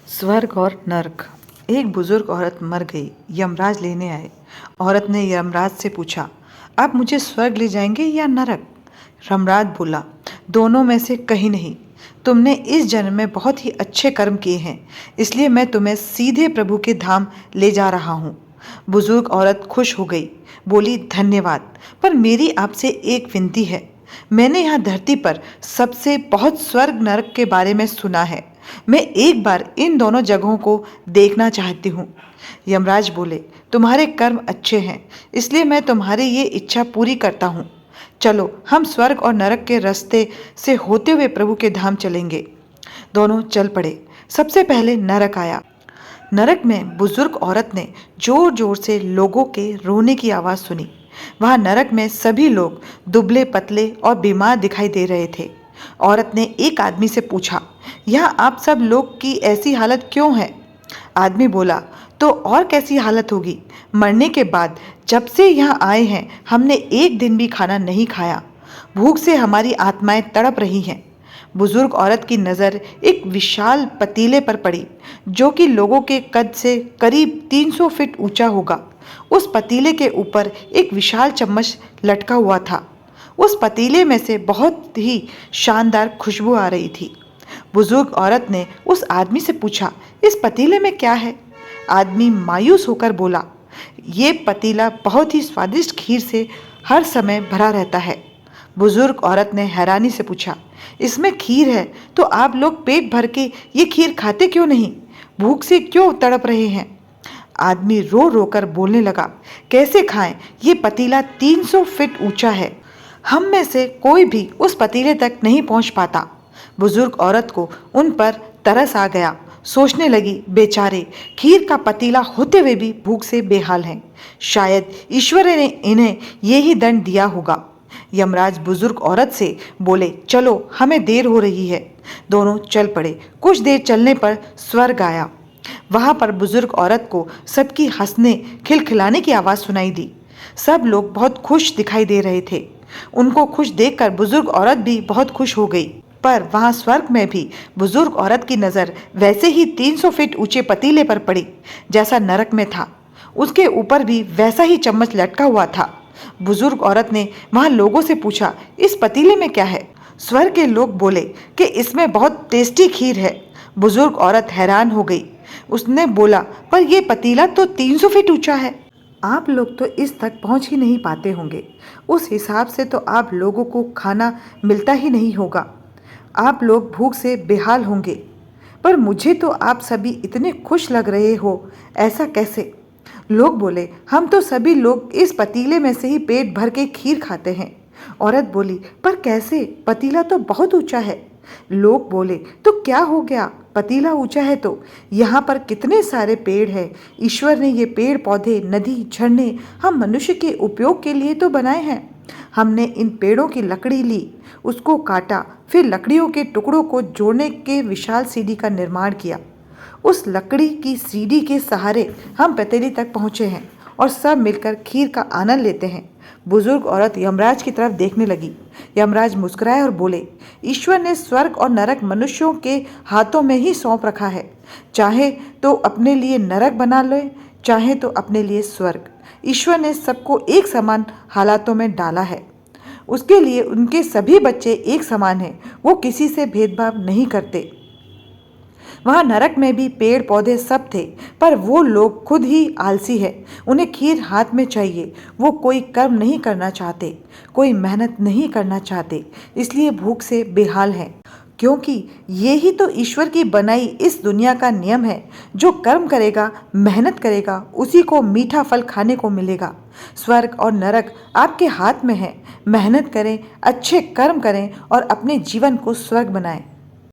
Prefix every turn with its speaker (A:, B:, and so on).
A: स्वर्ग और नरक। एक बुजुर्ग औरत मर गई। यमराज लेने आए। औरत ने यमराज से पूछा, आप मुझे स्वर्ग ले जाएंगे या नरक? यमराज बोला, दोनों में से कहीं नहीं। तुमने इस जन्म में बहुत ही अच्छे कर्म किए हैं, इसलिए मैं तुम्हें सीधे प्रभु के धाम ले जा रहा हूँ। बुजुर्ग औरत खुश हो गई, बोली, धन्यवाद, पर मेरी आपसे एक विनती है। मैंने यहाँ धरती पर सबसे बहुत स्वर्ग नरक के बारे में सुना है। मैं एक बार इन दोनों जगहों को देखना चाहती हूँ। यमराज बोले, तुम्हारे कर्म अच्छे हैं, इसलिए मैं तुम्हारी ये इच्छा पूरी करता हूँ। चलो, हम स्वर्ग और नरक के रास्ते से होते हुए प्रभु के धाम चलेंगे। दोनों चल पड़े। सबसे पहले नरक आया। नरक में बुजुर्ग औरत ने जोर जोर से लोगों के रोने की आवाज़ सुनी। वहाँ नरक में सभी लोग दुबले पतले और बीमार दिखाई दे रहे थे। औरत ने एक आदमी से पूछा, यहाँ आप सब लोग की ऐसी हालत क्यों है? आदमी बोला, तो और कैसी हालत होगी? मरने के बाद जब से यहाँ आए हैं हमने एक दिन भी खाना नहीं खाया। भूख से हमारी आत्माएं तड़प रही हैं। बुजुर्ग औरत की नज़र एक विशाल पतीले पर पड़ी, जो कि लोगों के कद से करीब 300 फीट ऊंचा होगा। उस पतीले के ऊपर एक विशाल चम्मच लटका हुआ था। उस पतीले में से बहुत ही शानदार खुशबू आ रही थी। बुजुर्ग औरत ने उस आदमी से पूछा, इस पतीले में क्या है? आदमी मायूस होकर बोला, ये पतीला बहुत ही स्वादिष्ट खीर से हर समय भरा रहता है। बुजुर्ग औरत ने हैरानी से पूछा, इसमें खीर है तो आप लोग पेट भर के ये खीर खाते क्यों नहीं? भूख से क्यों तड़प रहे हैं? आदमी रो रो कर बोलने लगा, कैसे खाएं? ये पतीला 300 फीट ऊंचा है। हम में से कोई भी उस पतीले तक नहीं पहुंच पाता। बुजुर्ग औरत को उन पर तरस आ गया। सोचने लगी, बेचारे खीर का पतीला होते हुए भी भूख से बेहाल हैं। शायद ईश्वर ने इन्हें यही दंड दिया होगा। यमराज बुजुर्ग औरत से बोले, चलो, हमें देर हो रही है। दोनों चल पड़े। कुछ देर चलने पर स्वर्ग आया। वहां पर बुजुर्ग औरत को सबकी हंसने खिलखिलाने की आवाज़ सुनाई दी। सब लोग बहुत खुश दिखाई दे रहे थे। उनको खुश देखकर बुजुर्ग औरत भी बहुत खुश हो गई। पर वहां स्वर्ग में भी बुजुर्ग औरत की नज़र वैसे ही 300 फीट ऊंचे पतीले पर पड़ी जैसा नरक में था। उसके ऊपर भी वैसा ही चम्मच लटका हुआ था। बुजुर्ग औरत ने वहां लोगों से पूछा, इस पतीले में क्या है? स्वर्ग के लोग बोले कि इसमें बहुत टेस्टी खीर है। बुजुर्ग औरत हैरान हो गई। उसने बोला, पर यह पतीला तो 300 फीट ऊंचा है। आप लोग तो इस तक पहुंच ही नहीं पाते होंगे। उस हिसाब से तो आप लोगों को खाना मिलता ही नहीं होगा। आप लोग भूख से बेहाल होंगे। पर मुझे तो आप सभी इतने खुश लग रहे हो, ऐसा कैसे? लोग बोले, हम तो सभी लोग इस पतीले में से ही पेट भर के खीर खाते हैं। औरत बोली, पर कैसे? पतीला तो बहुत ऊंचा है। लोग बोले, तो क्या हो गया? पतीला ऊंचा है तो यहाँ पर कितने सारे पेड़ हैं। ईश्वर ने ये पेड़ पौधे, नदी, झरने हम मनुष्य के उपयोग के लिए तो बनाए हैं। हमने इन पेड़ों की लकड़ी ली, उसको काटा, फिर लकड़ियों के टुकड़ों को जोड़ने के विशाल सीढ़ी का निर्माण किया। उस लकड़ी की सीढ़ी के सहारे हम पतीली तक पहुँचे हैं और सब मिलकर खीर का आनंद लेते हैं। बुजुर्ग औरत यमराज की तरफ देखने लगी। यमराज मुस्कुराए और बोले, ईश्वर ने स्वर्ग और नरक मनुष्यों के हाथों में ही सौंप रखा है। चाहे तो अपने लिए नरक बना ले, चाहे तो अपने लिए स्वर्ग। ईश्वर ने सबको एक समान हालातों में डाला है। उसके लिए उनके सभी बच्चे एक समान हैं। वो किसी से भेदभाव नहीं करते। वहाँ नरक में भी पेड़ पौधे सब थे, पर वो लोग खुद ही आलसी है। उन्हें खीर हाथ में चाहिए। वो कोई कर्म नहीं करना चाहते, कोई मेहनत नहीं करना चाहते, इसलिए भूख से बेहाल हैं। क्योंकि ये ही तो ईश्वर की बनाई इस दुनिया का नियम है। जो कर्म करेगा, मेहनत करेगा, उसी को मीठा फल खाने को मिलेगा। स्वर्ग और नरक आपके हाथ में है। मेहनत करें, अच्छे कर्म करें और अपने जीवन को स्वर्ग बनाएं।